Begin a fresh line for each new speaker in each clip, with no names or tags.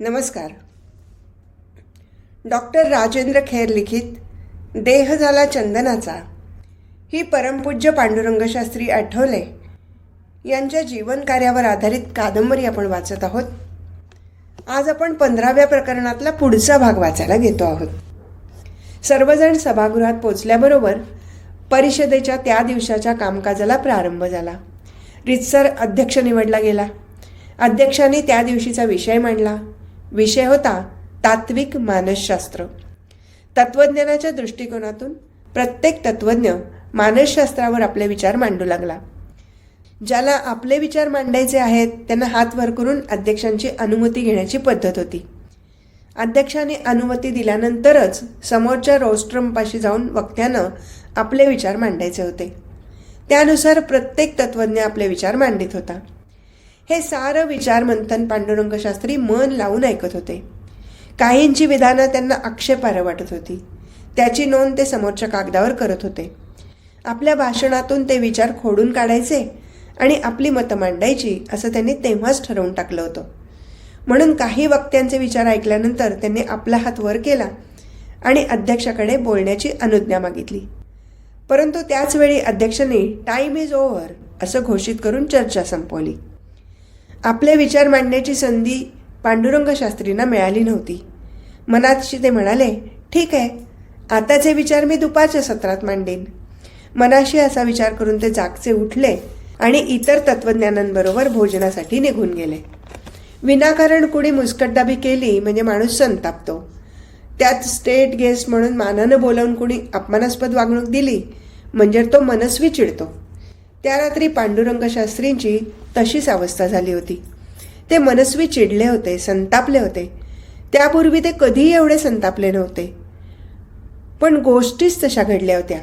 नमस्कार. डॉक्टर राजेंद्र खेर लिखित देह झाला चंदनाचा ही परमपूज्य पांडुरंग शास्त्री आठवले यांच्या जीवनकार्यावर आधारित कादंबरी आपण वाचत आहोत. आज आपण 15व्या प्रकरणातला पुढचा भाग वाचायला घेतो आहोत. सर्वजण सभागृहात पोचल्याबरोबर परिषदेच्या त्या दिवसाच्या कामकाजाला प्रारंभ झाला. रीतसर अध्यक्ष निवडला गेला. अध्यक्षांनी त्या दिवशीचा विषय मांडला. विषय होता तात्विक मानसशास्त्र. तत्वज्ञानाच्या दृष्टिकोनातून प्रत्येक तत्वज्ञ मानसशास्त्रावर आपले विचार मांडू लागला. ज्याला आपले विचार मांडायचे आहेत त्यांना हात वर करून अध्यक्षांची अनुमती घेण्याची पद्धत होती. अध्यक्षांनी अनुमती दिल्यानंतरच समोरच्या रोस्ट्रमपाशी जाऊन वक्त्यानं आपले विचार मांडायचे होते. त्यानुसार प्रत्येक तत्वज्ञ आपले विचार मांडित होता. हे सारं विचार मंथन पांडुरंग शास्त्री मन लावून ऐकत होते. काहींची विधानं त्यांना आक्षेपार्ह वाटत होती. त्याची नोंद ते समोरच्या कागदावर करत होते. आपल्या भाषणातून ते विचार खोडून काढायचे आणि आपली मतं मांडायची असं त्यांनी तेव्हाच ठरवून टाकलं होतं. म्हणून काही वक्त्यांचे विचार ऐकल्यानंतर त्यांनी आपला हात वर केला आणि अध्यक्षाकडे बोलण्याची अनुज्ञा मागितली. परंतु त्याचवेळी अध्यक्षांनी टाईम इज ओव्हर असं घोषित करून चर्चा संपवली. आपले विचार मांडण्याची संधी पांडुरंग शास्त्रींना मिळाली नव्हती. मनातशी ते म्हणाले, ठीक आहे, आताचे विचार मी दुपारच्या सत्रात मांडेन. मनाशी असा विचार करून ते जागचे उठले आणि इतर तत्वज्ञानांबरोबर भोजनासाठी निघून गेले. विनाकारण कुणी मुस्कटदाबी केली म्हणजे माणूस संतापतो. त्यात स्टेट गेस्ट म्हणून मानानं बोलावून कुणी अपमानास्पद वागणूक दिली म्हणजे तो मनस्वी चिडतो. त्या रात्री पांडुरंग शास्त्रींची तशीच अवस्था झाली होती. ते मनस्वी चिडले होते, संतापले होते. त्यापूर्वी ते कधीही एवढे संतापले नव्हते. पण गोष्टीच तशा घडल्या होत्या.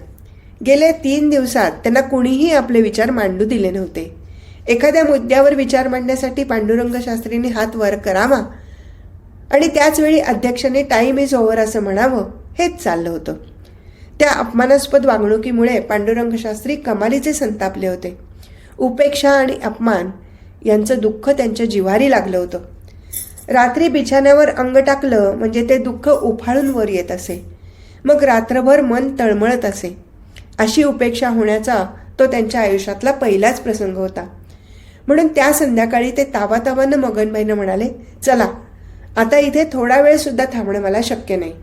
गेल्या 3 दिवसात त्यांना कुणीही आपले विचार मांडू दिले नव्हते. एखाद्या मुद्द्यावर विचार मांडण्यासाठी पांडुरंग शास्त्रींनी हात वर करावा आणि त्याचवेळी अध्यक्षाने टाईम इज ओव्हर असं म्हणावं, हेच चाललं होतं. त्या अपमानास्पद वागणुकीमुळे पांडुरंग शास्त्री कमालीचे संतापले होते. उपेक्षा आणि अपमान यांचं दुःख त्यांच्या जिव्हारी लागलं होतं. रात्री बिछाण्यावर अंग टाकलं म्हणजे ते दुःख उफाळून वर येत असे. मग रात्रभर मन तळमळत असे. अशी उपेक्षा होण्याचा तो त्यांच्या आयुष्यातला पहिलाच प्रसंग होता. म्हणून त्या संध्याकाळी ते तावातावानं मगनबाईंना म्हणाले, चला आता इथे थोडा वेळ सुद्धा थांबणं मला शक्य नाही.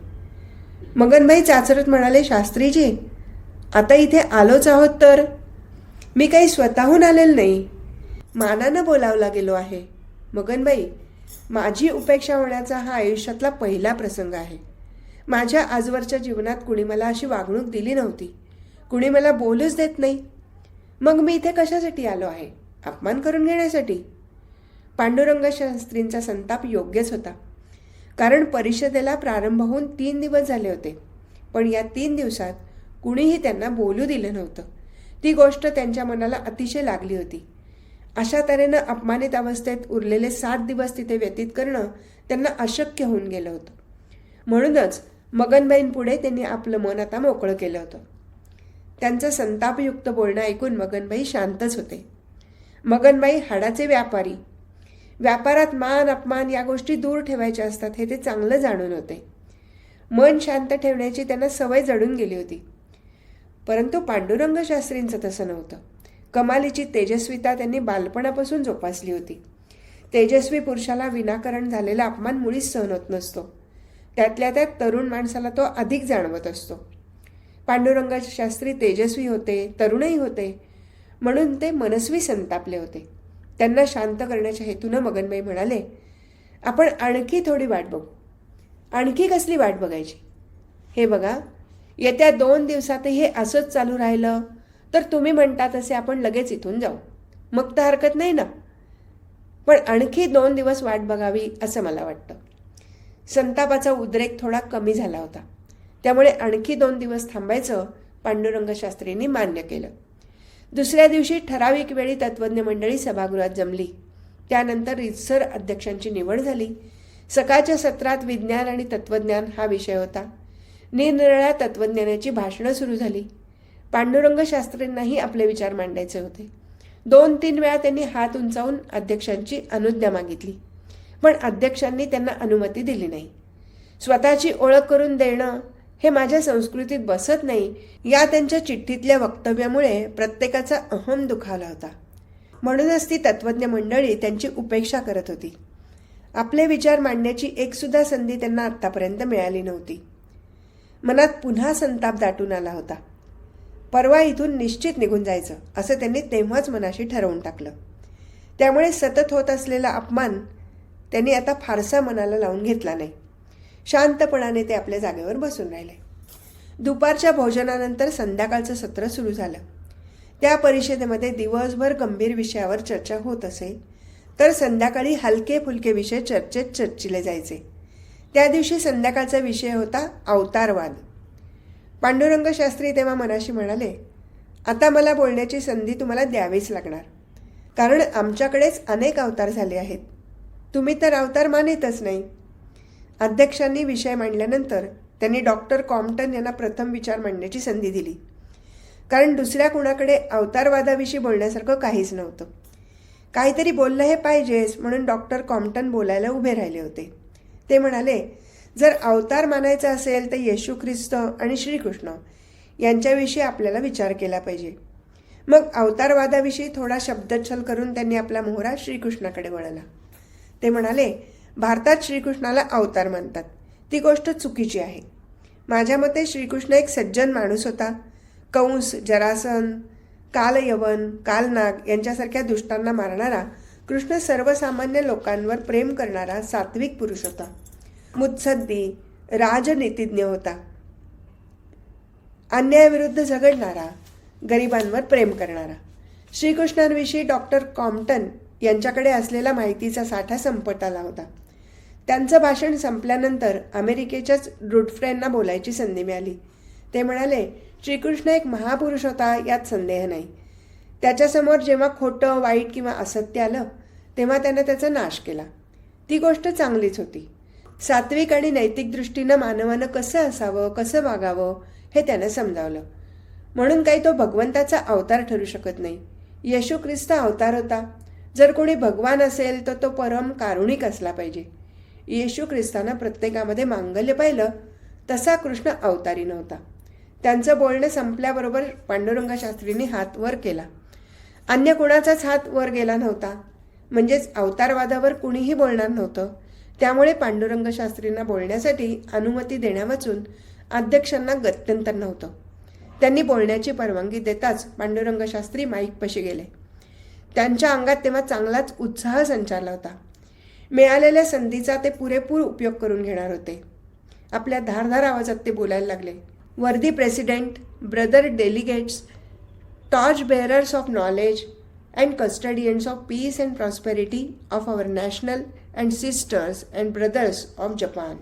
मगनबाई चाचरत म्हणाले, शास्त्रीजी आता इथे आलोच आहोत तर मी काही स्वतःहून आलेलं नाही, मानानं बोलावला गेलो आहे. मगनबाई, माझी उपेक्षा होण्याचा हा आयुष्यातला पहिला प्रसंग आहे. माझ्या आजवरच्या जीवनात कुणी मला अशी वागणूक दिली नव्हती. कुणी मला बोलूच देत नाही. मग मी इथे कशासाठी आलो आहे? अपमान करून घेण्यासाठी? पांडुरंग शास्त्रींचा संताप योग्यच होता. कारण परिषदेला प्रारंभ होऊन 3 दिवस झाले होते. पण या 3 दिवसात कुणीही त्यांना बोलू दिलं नव्हतं. ती गोष्ट त्यांच्या मनाला अतिशय लागली होती. अशा तऱ्हेनं अपमानित अवस्थेत उरलेले 7 दिवस तिथे व्यतीत करणं त्यांना अशक्य होऊन गेलं होतं. म्हणूनच मगनबाईंपुढे त्यांनी आपलं मन आता मोकळं केलं होतं. त्यांचं संतापयुक्त बोलणं ऐकून मगनबाई शांतच होते. मगनबाई हाडाचे व्यापारी. व्यापारात मान अपमान या गोष्टी दूर ठेवायच्या असतात हे ते चांगलं जाणून होते. मन शांत ठेवण्याची त्यांना सवय जडून गेली होती. परंतु पांडुरंग शास्त्रींचं तसं नव्हतं. कमालीची तेजस्विता त्यांनी बालपणापासून जोपासली होती. तेजस्वी पुरुषाला विनाकारण झालेला अपमान मुळीच सहन होत नसतो. त्यातल्या त्यात तरुण माणसाला तो अधिक जाणवत असतो. पांडुरंग शास्त्री तेजस्वी होते, तरुणही होते, म्हणून ते मनस्वी संतापले होते. त्यांना शांत करण्याच्या हेतूनं मगनबाई म्हणाले, आपण आणखी थोडी वाट बघू. आणखी कसली वाट बघायची? हे बघा, येत्या 2 दिवसातही हे असंच चालू राहिलं तर तुम्ही म्हणता तसे आपण लगेच इथून जाऊ. मग तर हरकत नाही ना. पण आणखी 2 दिवस वाट बघावी असं मला वाटतं. संतापाचा उद्रेक थोडा कमी झाला होता. त्यामुळे आणखी 2 दिवस थांबायचं पांडुरंग शास्त्रींनी मान्य केलं. दुसऱ्या दिवशी ठराविक वेळी तत्वज्ञ मंडळी सभागृहात जमली. त्यानंतर रीतसर अध्यक्षांची निवड झाली. सकाळच्या सत्रात विज्ञान आणि तत्वज्ञान हा विषय होता. निरनिराळ्या तत्वज्ञानाची भाषणं सुरू झाली. पांडुरंग शास्त्रींनाही आपले विचार मांडायचे होते. 2-3 वेळा त्यांनी हात उंचावून अध्यक्षांची अनुज्ञा मागितली. पण अध्यक्षांनी त्यांना अनुमती दिली नाही. स्वतःची ओळख करून देणं हे माझ्या संस्कृतीत बसत नाही, या त्यांच्या चिठ्ठीतल्या वक्तव्यामुळे प्रत्येकाचा अहम दुखावला होता. म्हणूनच ती तत्वज्ञ मंडळी त्यांची उपेक्षा करत होती. आपले विचार मांडण्याची एकसुद्धा संधी त्यांना आत्तापर्यंत मिळाली नव्हती. मनात पुन्हा संताप दाटून आला होता. परवा इथून निश्चित निघून जायचं असं त्यांनी तेव्हाच मनाशी ठरवून टाकलं. त्यामुळे सतत होत असलेला अपमान त्यांनी आता फारसा मनाला लावून घेतला नाही. शांतपणाने ते आपल्या जागेवर बसून राहिले. दुपारच्या भोजनानंतर संध्याकाळचं सत्र सुरू झालं. त्या परिषदेमध्ये दिवसभर गंभीर विषयावर चर्चा होत असे, तर संध्याकाळी हलके फुलके विषय चर्चेत चर्चिले जायचे. त्या दिवशी संध्याकाळचा विषय होता अवतारवाद. पांडुरंग शास्त्री तेव्हा मनाशी म्हणाले, आता मला बोलण्याची संधी तुम्हाला द्यावीच लागणार, कारण आमच्याकडेच अनेक अवतार झाले आहेत. तुम्ही तर अवतार मानितच नाही. अध्यक्षांनी विषय मांडल्यानंतर त्यांनी डॉक्टर कॉम्प्टन यांना प्रथम विचार मांडण्याची संधी दिली, कारण दुसऱ्या कुणाकडे अवतारवादाविषयी बोलण्यासारखं काहीच नव्हतं. काहीतरी बोललं हे पाहिजेच, म्हणून डॉक्टर कॉम्प्टन बोलायला उभे राहिले होते. ते म्हणाले, जर अवतार मानायचा असेल तर येशू ख्रिस्त आणि श्रीकृष्ण यांच्याविषयी आपल्याला विचार केला पाहिजे. मग अवतारवादाविषयी थोडा शब्दच्छल करून त्यांनी आपला मोहरा श्रीकृष्णाकडे वळवला. ते म्हणाले, भारतात श्रीकृष्णाला अवतार मानतात, ती गोष्ट चुकीची आहे. माझ्या मते श्रीकृष्ण एक सज्जन माणूस होता. कंस, जरासन, कालयवन, कालनाग यांच्यासारख्या दुष्टांना मारणारा कृष्ण सर्वसामान्य लोकांवर प्रेम करणारा सात्विक पुरुष होता. मुत्सद्दी, राजनीतिज्ञ होता. अन्यायाविरुद्ध झगडणारा, गरिबांवर प्रेम करणारा. श्रीकृष्णांविषयी डॉक्टर कॉम्प्टन यांच्याकडे असलेला माहितीचा साठा संपत आला होता. त्यांचं भाषण संपल्यानंतर अमेरिकेच्याच रुडफ्रेंना बोलायची संधी मिळाली. ते म्हणाले, श्रीकृष्ण एक महापुरुष होता, यात संदेह नाही. त्याच्यासमोर जेव्हा खोटं, वाईट किंवा असत्य आलं तेव्हा त्यानं त्याचा नाश केला. ती गोष्ट चांगलीच होती. सात्विक आणि नैतिक दृष्टीनं मानवानं कसं असावं, कसं वागावं हे त्यानं समजावलं. म्हणून काही तो भगवंताचा अवतार ठरू शकत नाही. येशू ख्रिस्त अवतार होता. जर कोणी भगवान असेल तर तो परम कारुणिक असला पाहिजे. येशू ख्रिस्तानं प्रत्येकामध्ये मांगल्य पाहिलं, तसा कृष्ण अवतारी नव्हता. त्यांचं बोलणं संपल्याबरोबर पांडुरंग शास्त्रींनी हात वर केला. अन्य कुणाचाच हात वर गेला नव्हता. म्हणजेच अवतारवादावर कुणीही बोलणार नव्हतं. त्यामुळे पांडुरंग शास्त्रींना बोलण्यासाठी अनुमती देण्यावाचून अध्यक्षांना गत्यंतर नव्हतं. त्यांनी बोलण्याची परवानगी देताच पांडुरंग शास्त्री माईकपाशी गेले. त्यांच्या अंगात तेव्हा चांगलाच उत्साह संचारला होता. मिळालेल्या संधीचा ते पुरेपूर उपयोग करून घेणार होते. आपल्या धारधार आवाजात ते बोलायला लागले. Worthy president, brother delegates, torch bearers of knowledge and custodians of peace and prosperity of our national and sisters and brothers of Japan.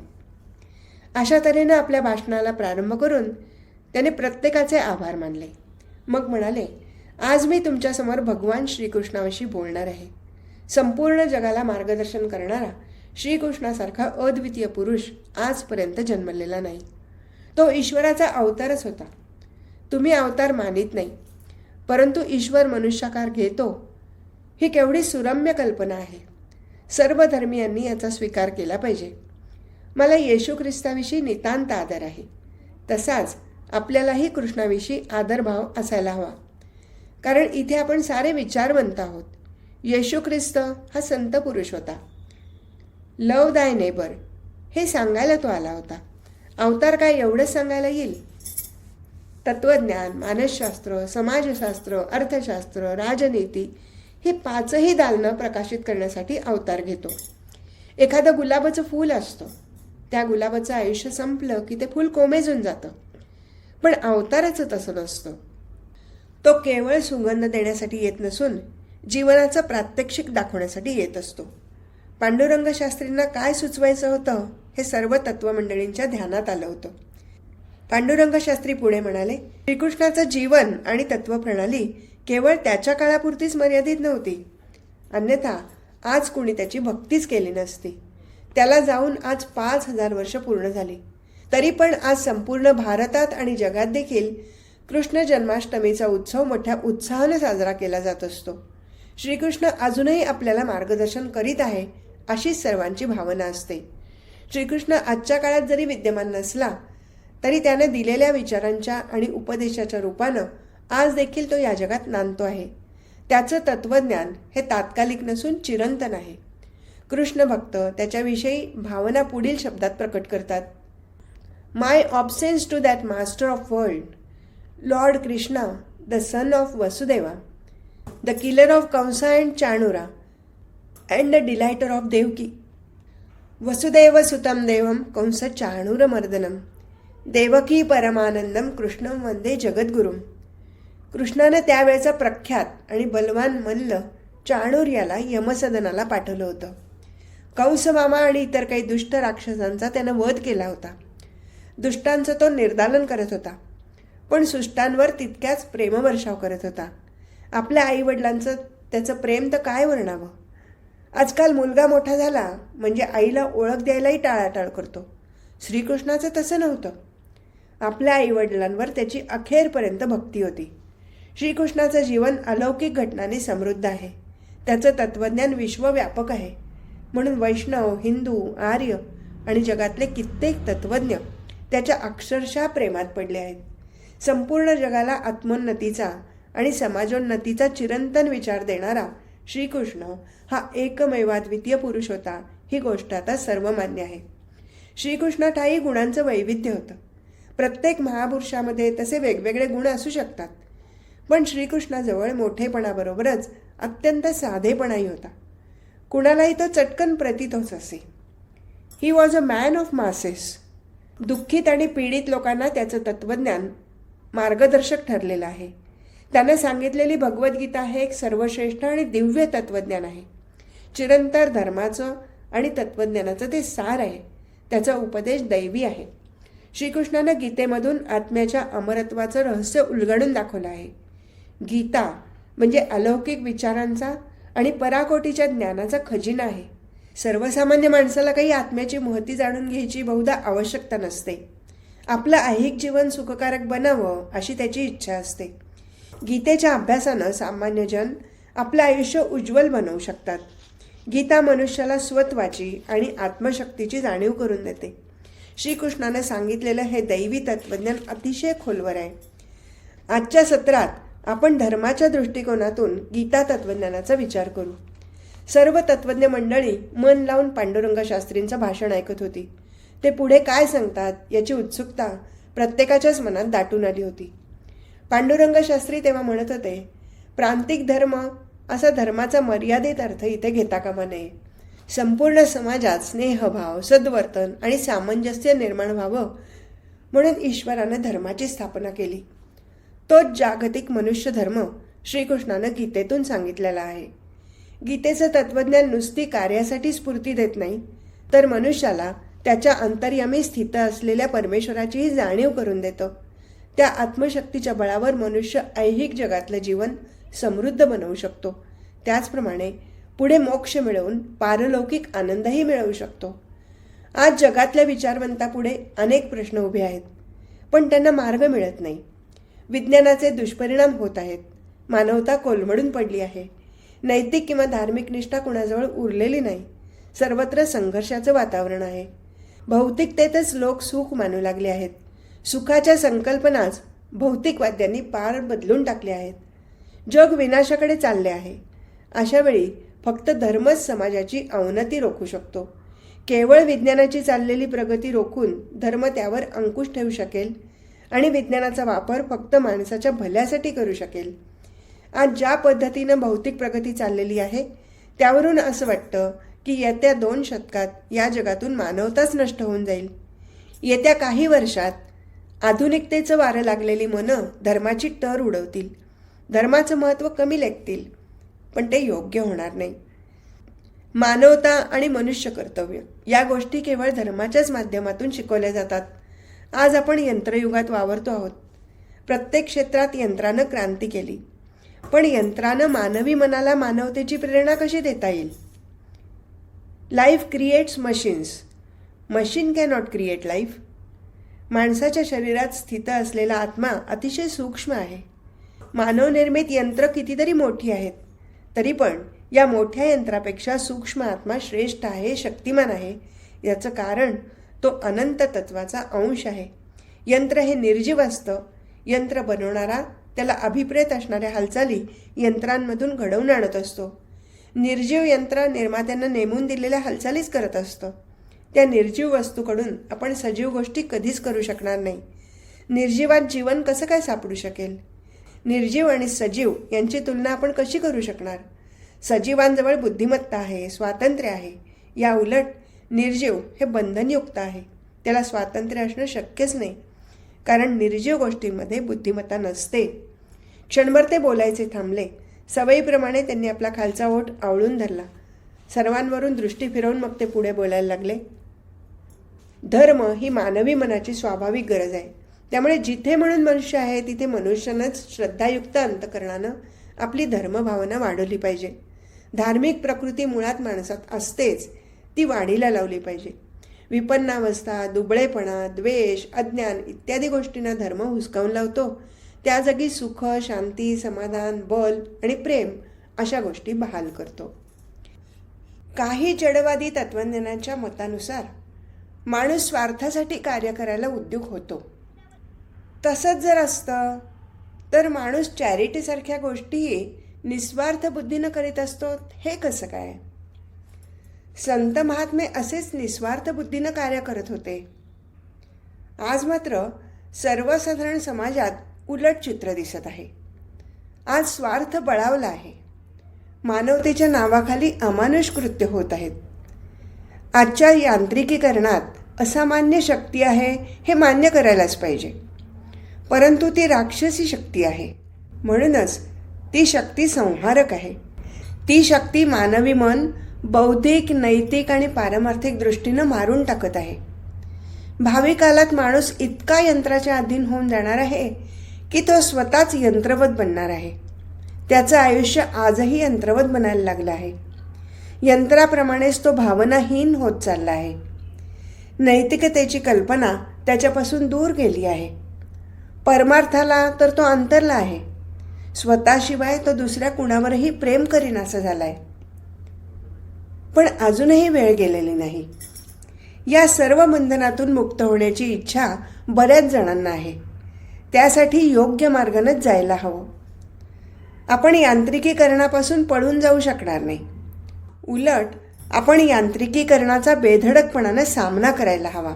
अशा तऱ्हेनं आपल्या भाषणाला प्रारंभ करून त्याने प्रत्येकाचे आभार मानले. मग म्हणाले, आज मी तुमच्यासमोर भगवान श्रीकृष्णाविषयी बोलणार आहे. संपूर्ण जगाला मार्गदर्शन करणारा श्रीकृष्णासारखा अद्वितीय पुरुष आजपर्यंत जन्मलेला नाही. तो ईश्वराचा अवतारच होता. तुम्ही अवतार मानित नाही, परंतु ईश्वर मनुष्याकार घेतो, ही केवढी सुरम्य कल्पना आहे. सर्व धर्मीयांनी याचा स्वीकार केला पाहिजे. मला येशू ख्रिस्ताविषयी नितांत आदर आहे. तसाच आपल्यालाही कृष्णाविषयी आदरभाव असायला हवा, कारण इथे आपण सारे विचारवंत आहोत. येशू ख्रिस्त हा संत पुरुष होता. लव दाय नेबर हे सांगायला तो आला होता. अवतार काय एवढंच सांगायला येईल? तत्वज्ञान, मानसशास्त्र, समाजशास्त्र, अर्थशास्त्र, राजनीती ही पाचही दालनं प्रकाशित करण्यासाठी अवतार घेतो. एखादं गुलाबाचं फूल असतं, त्या गुलाबाचं आयुष्य संपलं की ते फूल कोमेजून जातं. पण अवताराचं तसं नसतं. तो केवळ सुगंध देण्यासाठी येत नसून जीवनाचं प्रात्यक्षिक दाखवण्यासाठी येत असतो. पांडुरंग शास्त्रींना काय सुचवायचं होतं हे सर्व तत्वमंडळींच्या ध्यानात आलं होतं. पांडुरंग शास्त्री पुढे म्हणाले, श्रीकृष्णाचं जीवन आणि तत्वप्रणाली केवळ त्याच्या काळापुरतीच मर्यादित नव्हती. अन्यथा आज कुणी त्याची भक्तीच केली नसती. त्याला जाऊन आज 5000 वर्ष पूर्ण झाली. तरी पण आज संपूर्ण भारतात आणि जगात देखील कृष्ण जन्माष्टमीचा उत्सव मोठ्या उत्साहाने साजरा केला जात असतो. श्रीकृष्ण अजूनही आपल्याला मार्गदर्शन करीत आहे अशीच सर्वांची भावना असते. श्रीकृष्ण आजच्या काळात जरी विद्यमान नसला तरी त्याने दिलेल्या विचारांच्या आणि उपदेशाच्या रूपानं आज देखील तो या जगात नांदतो आहे. त्याचं तत्वज्ञान हे तात्कालिक नसून चिरंतन आहे. कृष्ण भक्त त्याच्याविषयी भावना पुढील शब्दात प्रकट करतात. My obeisance to that master of world, lord Krishna, the son of Vasudeva, the killer of Kansa and Chanura, and the delighter of Devaki. वसुदेव सुतम देवम कंस चाणूर मर्दनम, देवकी परमानंदम कृष्णम वंदे जगद्गुरुम. कृष्णानं त्यावेळेचा प्रख्यात आणि बलवान मल्ल चाणूर याला यमसदनाला पाठवलं होतं. कंस मामा आणि इतर काही दुष्ट राक्षसांचा त्यानं वध केला होता. दुष्टांचं तो निर्दालन करत होता, पण सुष्टांवर तितक्याच प्रेमवर्षाव करत होता. आपल्या आईवडिलांचं त्याचं प्रेम तर काय वर्णावं. आजकाल मुलगा मोठा झाला म्हणजे आईला ओळख द्यायलाही टाळाटाळ करतो. श्रीकृष्णाचं तसं नव्हतं. आपल्या आईवडिलांवर त्याची अखेरपर्यंत भक्ती होती. श्रीकृष्णाचं जीवन अलौकिक घटनांनी समृद्ध आहे. त्याचं तत्त्वज्ञान विश्वव्यापक आहे. म्हणून वैष्णव, हिंदू, आर्य आणि जगातले कित्येक तत्त्वज्ञ त्याच्या अक्षरशः प्रेमात पडले आहेत. संपूर्ण जगाला आत्मोन्नतीचा आणि समाजोन्नतीचा चिरंतन विचार देणारा श्रीकृष्ण हा एकमेवाद्वितीय पुरुष होता, ही गोष्ट आता सर्वमान्य आहे. श्रीकृष्णाठायी गुणांचं वैविध्य होतं. प्रत्येक महापुरुषामध्ये तसे वेगवेगळे गुण असू शकतात, पण श्रीकृष्णाजवळ मोठेपणाबरोबरच अत्यंत साधेपणाही होता. कुणालाही तो चटकन प्रतीत होत असे. He was a man of masses. दुःखित आणि पीडित लोकांना त्याचं तत्त्वज्ञान मार्गदर्शक ठरलेलं आहे. त्यानं सांगितलेली भगवद्गीता हे एक सर्वश्रेष्ठ आणि दिव्य तत्त्वज्ञान आहे. चिरंतर धर्माचं आणि तत्त्वज्ञानाचं ते सार आहे. त्याचा उपदेश दैवी आहे. श्रीकृष्णानं गीतेमधून आत्म्याच्या अमरत्वाचं रहस्य उलगडून दाखवलं आहे. गीता म्हणजे अलौकिक विचारांचा आणि पराकोटीच्या ज्ञानाचा खजिना आहे. सर्वसामान्य माणसाला काही आत्म्याची महती जाणून घ्यायची बहुधा आवश्यकता नसते. आपलं ऐहिक जीवन सुखकारक बनावं अशी त्याची इच्छा असते. गीतेच्या अभ्यासानं सामान्यजन आपलं आयुष्य उज्ज्वल बनवू शकतात. गीता मनुष्याला स्वत्वाची आणि आत्मशक्तीची जाणीव करून देते. श्रीकृष्णानं सांगितलेलं हे दैवी तत्त्वज्ञान अतिशय खोलवर आहे. आजच्या सत्रात आपण धर्माच्या दृष्टिकोनातून गीता तत्त्वज्ञानाचा विचार करू. सर्व तत्त्वज्ञ मंडळी मन लावून पांडुरंग शास्त्रींचं भाषण ऐकत होती. ते पुढे काय सांगतात याची उत्सुकता प्रत्येकाच्याच मनात दाटून आली होती. पांडुरंग शास्त्री तेव्हा म्हणत होते, प्रांतिक धर्म असा धर्माचा मर्यादित अर्थ इथे घेता कामा नये. संपूर्ण समाजात स्नेहभाव, सद्वर्तन आणि सामंजस्य निर्माण व्हावं म्हणून ईश्वरानं धर्माची स्थापना केली. तोच जागतिक मनुष्य धर्म श्रीकृष्णानं गीतेतून सांगितलेला आहे. गीतेचं तत्त्वज्ञान नुसती कार्यासाठी स्फूर्ती देत नाही, तर मनुष्याला त्याच्या अंतर्यामी स्थित असलेल्या परमेश्वराचीही जाणीव करून देतं. त्या आत्मशक्तीच्या बळावर मनुष्य ऐहिक जगातलं जीवन समृद्ध बनवू शकतो. त्याचप्रमाणे पुढे मोक्ष मिळवून पारलौकिक आनंदही मिळवू शकतो. आज जगातल्या विचारवंतापुढे अनेक प्रश्न उभे आहेत, पण त्यांना मार्ग मिळत नाही. विज्ञानाचे दुष्परिणाम होत आहेत. मानवता कोलमडून पडली आहे. नैतिक किंवा धार्मिक निष्ठा कुणाजवळ उरलेली नाही. सर्वत्र संघर्षाचं वातावरण आहे. भौतिकतेतच लोक सुख मानू लागले आहेत. सुखाच्या संकल्पनाच भौतिकवाद्यांनी पार बदलून टाकल्या आहेत. जग विनाशाकडे चालले आहे. अशा वेळी फक्त धर्मच समाजाची अवनती रोखू शकतो. केवळ विज्ञानाची चाललेली प्रगती रोखून धर्म त्यावर अंकुश ठेवू शकेल आणि विज्ञानाचा वापर फक्त माणसाच्या भल्यासाठी करू शकेल. आज ज्या पद्धतीनं भौतिक प्रगती चाललेली आहे त्यावरून असं वाटतं की येत्या 2 शतकात या जगातून मानवताच नष्ट होऊन जाईल. येत्या काही वर्षात आधुनिकतेचं वारं लागलेली मनं धर्माची टर उडवतील. धर्माचं महत्त्व कमी लेखतील, पण ते योग्य होणार नाही. मानवता आणि मनुष्य कर्तव्य या गोष्टी केवळ धर्माच्याच माध्यमातून शिकवल्या जातात. आज आपण यंत्रयुगात वावरतो आहोत. प्रत्येक क्षेत्रात यंत्रानं क्रांती केली, पण यंत्रानं मानवी मनाला मानवतेची प्रेरणा कशी देता येईल? Life creates machines, machine cannot create life. माणसाच्या शरीरात स्थित असलेला आत्मा अतिशय सूक्ष्म आहे. मानवनिर्मित यंत्र कितीतरी मोठी आहेत, तरी पण या मोठ्या यंत्रापेक्षा सूक्ष्म आत्मा श्रेष्ठ आहे, शक्तिमान आहे. याचं कारण तो अनंत तत्वाचा अंश आहे. यंत्र हे निर्जीव असतं. यंत्र बनवणारा त्याला अभिप्रेत असणाऱ्या हालचाली यंत्रांमधून घडवून आणत असतो. निर्जीव यंत्र निर्मात्यांना नेमून दिलेल्या हालचालीच करत असतं. त्या निर्जीव वस्तूकडून आपण सजीव गोष्टी कधीच करू शकणार नाही. निर्जीवात जीवन कसं काय सापडू शकेल? निर्जीव आणि सजीव यांची तुलना आपण कशी करू शकणार? सजीवांजवळ बुद्धिमत्ता आहे, स्वातंत्र्य आहे. या उलट निर्जीव हे बंधनयुक्त आहे. त्याला स्वातंत्र्य असणं शक्यच नाही, कारण निर्जीव गोष्टींमध्ये बुद्धिमत्ता नसते. क्षणभर ते बोलायचे थांबले. सवयीप्रमाणे त्यांनी आपला खालचा ओठ आवळून धरला. सर्वांवरून दृष्टी फिरवून मग ते पुढे बोलायला लागले. धर्म ही मानवी मनाची स्वाभाविक गरज आहे. त्यामुळे जिथे म्हणून मनुष्य आहे तिथे मनुष्यानंच श्रद्धायुक्त अंतकरणानं आपली धर्मभावना वाढवली पाहिजे. धार्मिक प्रकृती मुळात माणसात असतेच, ती वाढीला लावली पाहिजे. विपन्नावस्था, दुबळेपणा, द्वेष, अज्ञान इत्यादी गोष्टींना धर्म हुसकावून लावतो. त्या जागी सुख, शांती, समाधान, बल आणि प्रेम अशा गोष्टी बहाल करतो. काही जडवादी तत्वज्ञानाच्या मतानुसार माणूस स्वार्थासाठी कार्य करायला उद्युक होतो. तसंच जर असतं तर माणूस चॅरिटीसारख्या गोष्टीही निस्वार्थ बुद्धीनं करीत असतो. हे कसं काय? संत महात्मे असेच निस्वार्थ बुद्धीनं कार्य करत होते. आज मात्र सर्वसाधारण समाजात उलट चित्र दिसत आहे. आज स्वार्थ बळावला आहे. मानवतेच्या नावाखाली अमानुष कृत्य होत आहेत. आजच्या यांत्रिकीकरणात असामान्य शक्ती आहे हे मान्य करायलाच पाहिजे, परंतु ती राक्षसी शक्ती आहे. म्हणूनच ती शक्ती संहारक आहे. ती शक्ती मानवी मन बौद्धिक, नैतिक आणि पारमार्थिक दृष्टीनं मारून टाकत आहे. भावी कालात माणूस इतका यंत्राच्या अधीन होऊन जाणार आहे की तो स्वतःच यंत्रवत बनणार आहे. त्याचं आयुष्य आजही यंत्रवत बनायला लागलं आहे. यंत्राप्रमाणेच तो भावनाहीन होत चालला आहे. नैतिकतेची कल्पना त्याच्यापासून दूर गेली आहे. परमार्थाला तर तो अंतरला आहे. स्वतःशिवाय तो दुसऱ्या कुणावरही प्रेम करीनासा झालाय. पण अजूनही वेळ गेलेली नाही. या सर्व बंधनातून मुक्त होण्याची इच्छा बऱ्याच जणांना आहे. त्यासाठी योग्य मार्गानेच जायला हवं. आपण यांत्रिकीकरणापासून पळून जाऊ शकणार नाही. उलट आपण यांत्रिकीकरणाचा बेधडकपणाने सामना करायला हवा.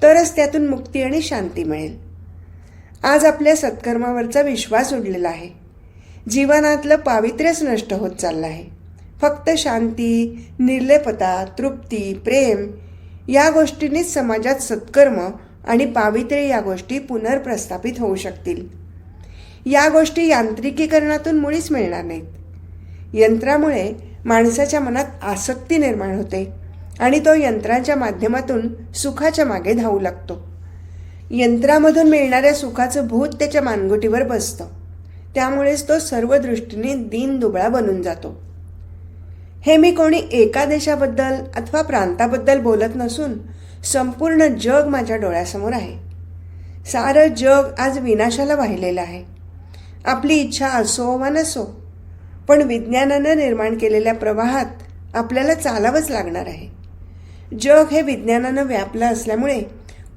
तरच त्यातून मुक्ती आणि शांती मिळेल. आज आपल्या सत्कर्मावरचा विश्वास उडलेला आहे. जीवनातलं पावित्र्यच नष्ट होत चाललं आहे. फक्त शांती, निर्लेपता, तृप्ती, प्रेम या गोष्टींनीच समाजात सत्कर्म आणि पावित्र्य या गोष्टी पुनर्प्रस्थापित होऊ शकतील. या गोष्टी यांत्रिकीकरणातून मुळीच मिळणार नाहीत. यंत्रामुळे माणसाच्या मनात आसक्ती निर्माण होते आणि तो यंत्रांच्या माध्यमातून सुखाच्या मागे धावू लागतो. यंत्रामधून मिळणाऱ्या सुखाचं भूत त्याच्या मानगुटीवर बसतं. त्यामुळेच तो सर्व दृष्टीने दीनदुबळा बनून जातो. हे मी कोणी एका देशाबद्दल अथवा प्रांताबद्दल बोलत नसून संपूर्ण जग माझ्या डोळ्यासमोर आहे. सारं जग आज विनाशाला वाहिलेलं आहे. आपली इच्छा असो वा नसो, पण विज्ञानानं निर्माण केलेल्या प्रवाहात आपल्याला चालावंच लागणार आहे. जग हे विज्ञानानं व्यापलं असल्यामुळे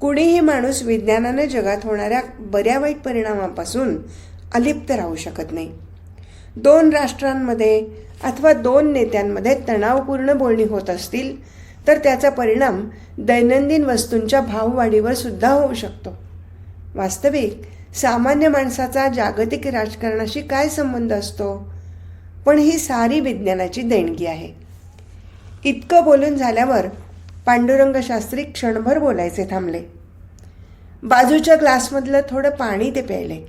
कुणीही माणूस विज्ञानानं जगात होणाऱ्या बऱ्या वाईट परिणामापासून अलिप्त राहू शकत नाही. 2 राष्ट्रांमध्ये अथवा 2 नेत्यांमध्ये तणावपूर्ण बोलणी होत असतील तर त्याचा परिणाम दैनंदिन वस्तूंच्या भाववाढीवर सुद्धा होऊ शकतो. वास्तविक सामान्य माणसाचा जागतिक राजकारणाशी काय संबंध असतो? पण ही सारी विज्ञानाची देणगी आहे. इतकं बोलून झाल्यावर पांडुरंग शास्त्री क्षणभर बोलायचे थांबले. बाजूच्या ग्लासमधलं थोडं पाणी ते प्यायले.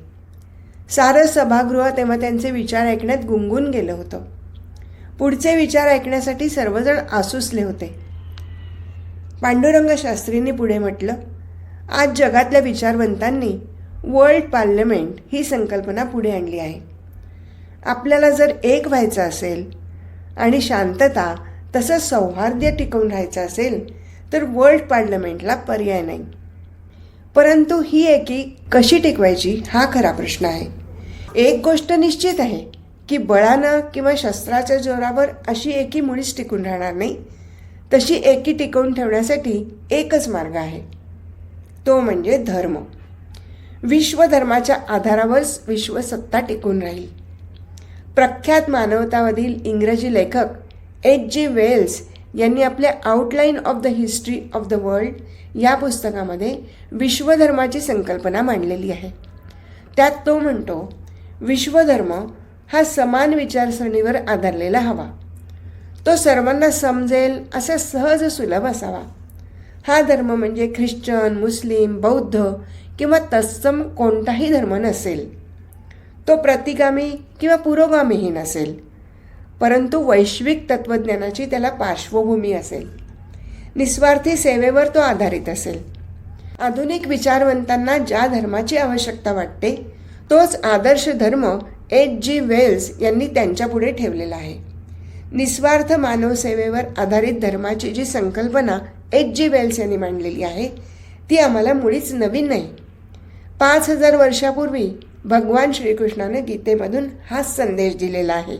सारं सभागृह तेव्हा त्यांचे विचार ऐकण्यात गुंगून गेलं होतं. पुढचे विचार ऐकण्यासाठी सर्वजण आसुसले होते. पांडुरंग शास्त्रींनी पुढे म्हटलं, आज जगातल्या विचारवंतांनी वर्ल्ड पार्लमेंट ही संकल्पना पुढे आणली आहे. आपल्याला जर एक व्हायचं असेल आणि शांतता तसंच सौहार्द्य टिकवून राहायचं असेल तर वर्ल्ड पार्लमेंटला पर्याय नाही. परंतु ही एकी कशी टिकवायची हा खरा प्रश्न आहे. एक गोष्ट निश्चित आहे की बळानं किंवा शस्त्राच्या जोरावर अशी एकी मुळीच टिकून राहणार नाही. तशी एकी टिकवून ठेवण्यासाठी एकच मार्ग आहे, तो म्हणजे धर्म. विश्वधर्माच्या आधारावरच विश्वसत्ता टिकून राहील. प्रख्यात मानवतावादी इंग्रजी लेखक H.G. वेल्स यांनी आपल्या outline of the history of the world या पुस्तकामध्ये विश्वधर्माची संकल्पना मांडलेली आहे. त्यात तो म्हणतो, विश्वधर्म हा समान विचारसरणीवर आधारलेला हवा. तो सर्वांना समजेल असा सहज सुलभ असावा. हा धर्म म्हणजे ख्रिश्चन, मुस्लिम, बौद्ध किंवा तत्सम कोणताही धर्म नसेल. तो प्रतिगामी किंवा पुरोगामीही नसेल, परंतु वैश्विक तत्त्वज्ञानाची त्याला पार्श्वभूमी असेल. निस्वार्थी सेवेवर तो आधारित असेल. आधुनिक विचारवंतांना ज्या धर्माची आवश्यकता वाटते तोच आदर्श धर्म H.G. वेल्स यांनी त्यांच्यापुढे ठेवलेला आहे. निस्वार्थ मानवसेवेवर आधारित धर्माची जी संकल्पना H.G. वेल्स यांनी मांडलेली आहे ती आम्हाला मुळीच नवीन नाही. 5000 वर्षापूर्वी भगवान श्रीकृष्णाने गीतेमधून हाच संदेश दिलेला आहे.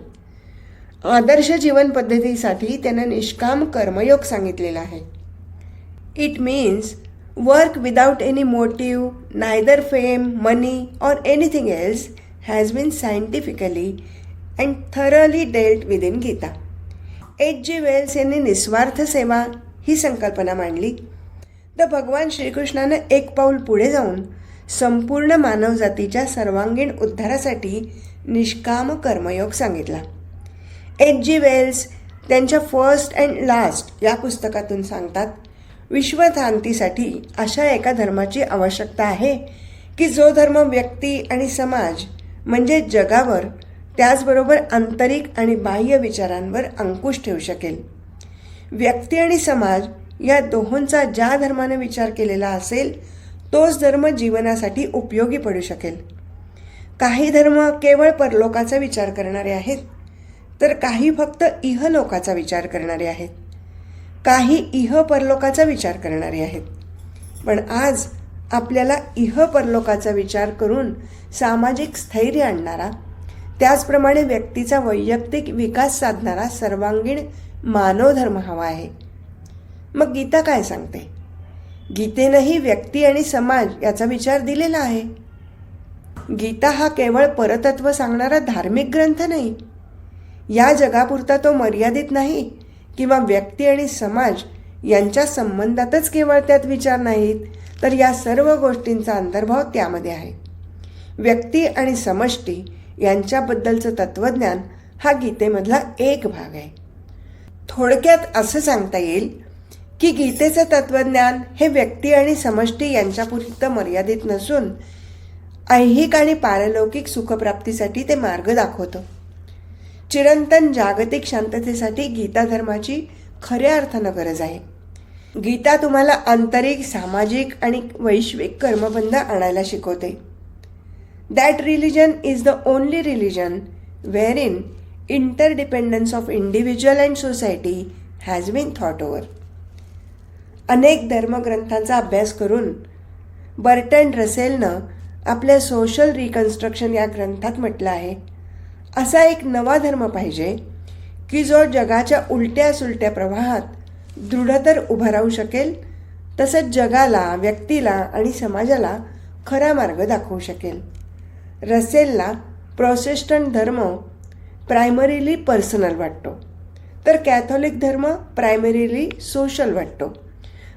आदर्श जीवन पद्धतीसाठी त्यानं निष्काम कर्मयोग सांगितलेला आहे. It means work without any motive, neither fame, money or anything else has been scientifically and thoroughly dealt with in Gita. H.G. Wells यांनी निस्वार्थ सेवा ही संकल्पना मांडली, तर भगवान श्रीकृष्णानं एक पाऊल पुढे जाऊन संपूर्ण मानवजातीच्या सर्वांगीण उद्धारासाठी निष्काम कर्मयोग सांगितला. H.G. वेल्स त्यांच्या फर्स्ट अँड लास्ट या पुस्तकातून सांगतात, विश्वशांतीसाठी अशा एका धर्माची आवश्यकता आहे की जो धर्म व्यक्ती आणि समाज म्हणजे जगावर, त्याचबरोबर आंतरिक आणि बाह्य विचारांवर अंकुश ठेवू शकेल. व्यक्ती आणि समाज या दोहोंचा ज्या धर्माने विचार केलेला असेल तोच धर्म जीवनासाठी उपयोगी पडू शकेल. काही धर्म केवळ परलोकाचा विचार करणारे आहेत, तर काही फक्त इहलोकाचा विचार करणारे आहेत. काही इह परलोकाचा विचार करणारे आहेत. पण आज आपल्याला इह परलोकाचा विचार करून सामाजिक स्थैर्य आणणारा, त्याचप्रमाणे व्यक्तीचा वैयक्तिक विकास साधणारा सर्वांगीण मानवधर्म हवा आहे. मग गीता काय सांगते? गीतेनंही व्यक्ती आणि समाज याचा विचार दिलेला आहे. गीता हा केवळ परतत्व सांगणारा धार्मिक ग्रंथ नाही. या जगापुरता तो मर्यादित नाही किंवा व्यक्ती आणि समाज यांच्या संबंधातच केवळ त्यात विचार नाहीत, तर या सर्व गोष्टींचा अंतर्भाव त्यामध्ये आहे. व्यक्ती आणि समष्टी यांच्याबद्दलचं तत्त्वज्ञान हा गीतेमधला एक भाग आहे. थोडक्यात असं सांगता येईल की गीतेचं तत्त्वज्ञान हे व्यक्ती आणि समष्टी यांच्यापुरतं मर्यादित नसून ऐहिक आणि पारलौकिक सुखप्राप्तीसाठी ते मार्ग दाखवतं. चिरंतन जागतिक शांततेसाठी गीता धर्माची खऱ्या अर्थानं गरज आहे. गीता तुम्हाला आंतरिक, सामाजिक आणि वैश्विक कर्मबंध आणायला शिकवते. That religion is the only religion wherein interdependence of individual and society has been thought over. अनेक धर्मग्रंथांचा अभ्यास करून बर्टन रसेलनं आपल्या सोशल रिकन्स्ट्रक्शन या ग्रंथात म्हटलं आहे, असा एक नवा धर्म पाहिजे की जो जगाच्या उलट्या सुलट्या प्रवाहात दृढतर उभा राहू शकेल, तसंच जगाला, व्यक्तीला आणि समाजाला खरा मार्ग दाखवू शकेल. रसेलला प्रोटेस्टंट धर्म प्रायमरीली पर्सनल वाटतो, तर कॅथोलिक धर्म प्रायमरीली सोशल वाटतो.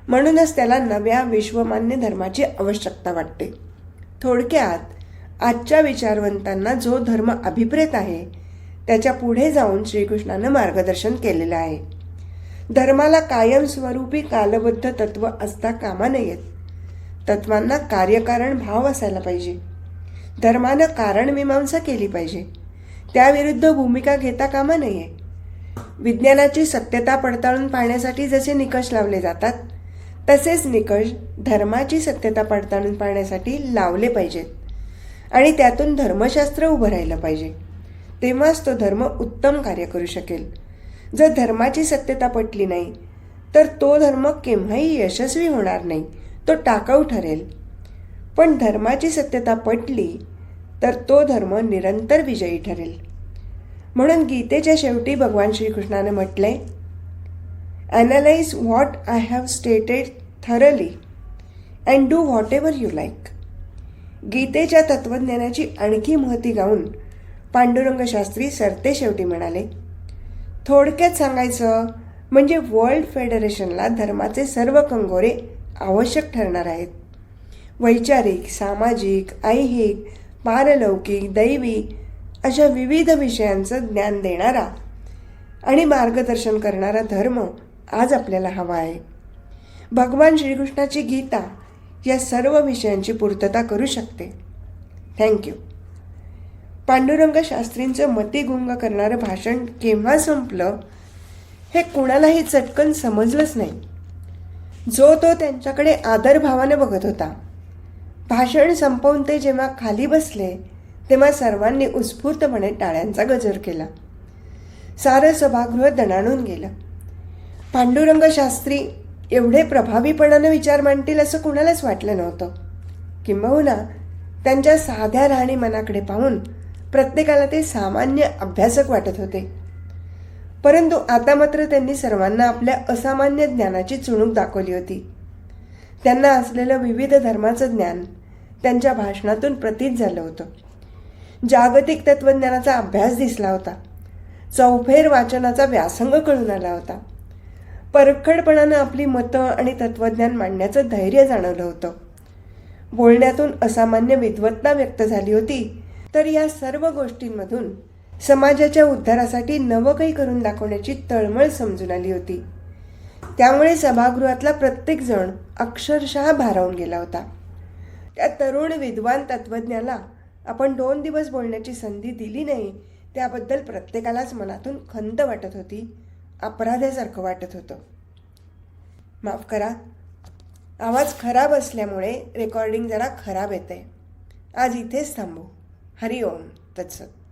म्हणूनच त्याला नव्या विश्वमान्य धर्माची आवश्यकता वाटते. थोडक्यात आजच्या विचारवंतांना जो धर्म अभिप्रेत आहे त्याच्या पुढे जाऊन श्रीकृष्णानं मार्गदर्शन केलेलं आहे. धर्माला कायमस्वरूपी कालबद्ध तत्व असता कामा नयेत. तत्वांना कार्यकारण भाव असायला पाहिजे. धर्मानं कारणमीमांसा केली पाहिजे, त्याविरुद्ध भूमिका घेता कामा नये. विज्ञानाची सत्यता पडताळून पाहण्यासाठी जसे निकष लावले जातात तसेच निकष धर्माची सत्यता पडताळून पाहण्यासाठी लावले पाहिजेत आणि त्यातून धर्मशास्त्र उभं राहिलं पाहिजे. तेव्हाच तो धर्म उत्तम कार्य करू शकेल. जर धर्माची सत्यता पटली नाही तर तो धर्म केव्हाही यशस्वी होणार नाही, तो टाकाऊ ठरेल. पण धर्माची सत्यता पटली तर तो धर्म निरंतर विजयी ठरेल. म्हणून गीतेच्या शेवटी भगवान श्रीकृष्णाने म्हटले, analyse what I have stated thoroughly and do whatever you like. गीतेच्या तत्त्वज्ञानाची आणखी महती गाऊन पांडुरंग शास्त्री सरतेशेवटी म्हणाले, थोडक्यात सांगायचं म्हणजे वर्ल्ड फेडरेशनला धर्माचे सर्व कंगोरे आवश्यक ठरणार आहेत. वैचारिक, सामाजिक, ऐहिक, पारलौकिक, दैवी अशा विविध विषयांचं ज्ञान देणारा आणि मार्गदर्शन करणारा धर्म आज आपल्याला हवा आहे. भगवान श्रीकृष्णाची गीता या सर्व विषयांची पूर्तता करू शकते. थँक्यू. पांडुरंग शास्त्रींचं मतिगुंग करणारं भाषण केव्हा संपलं हे कुणालाही चटकन समजलंच नाही. जो तो त्यांच्याकडे आदरभावाने बघत होता. भाषण संपवून ते जेव्हा खाली बसले तेव्हा सर्वांनी उत्स्फूर्तपणे टाळ्यांचा गजर केला. सारं सभागृह दणाणून गेलं. पांडुरंग शास्त्री एवढे प्रभावीपणाने विचार मांडतील असं कुणालाच वाटलं नव्हतं. किंबहुना त्यांच्या साध्या राहणीमानाकडे पाहून प्रत्येकाला ते सामान्य अभ्यासक वाटत होते. परंतु आता मात्र त्यांनी सर्वांना आपल्या असामान्य ज्ञानाची चुणूक दाखवली होती. त्यांना असलेलं विविध धर्माचं ज्ञान त्यांच्या भाषणातून प्रतीत झालं होतं. जागतिक तत्त्वज्ञानाचा अभ्यास दिसला होता. चौफेर वाचनाचा व्यासंग कळून आला होता. परखडपणानं आपली मतं आणि तत्त्वज्ञान मांडण्याचं धैर्य जाणवलं होतं. बोलण्यातून असामान्य विद्वत्ता व्यक्त झाली होती. तर या सर्व गोष्टींमधून समाजाच्या उद्धारासाठी नवं काही करून दाखवण्याची तळमळ समजून आली होती. त्यामुळे सभागृहातला प्रत्येक जण अक्षरशः भारावून गेला होता. त्या तरुण विद्वान तत्त्वज्ञाला आपण 2 दिवस बोलण्याची संधी दिली नाही त्याबद्दल प्रत्येकालाच मनातून खंत वाटत होती. अपराध्यासारखं वाटत होतं. माफ करा, आवाज खराब असल्यामुळे रेकॉर्डिंग जरा खराब येते. आज इथेच थांबू. हरिओम तत्सत.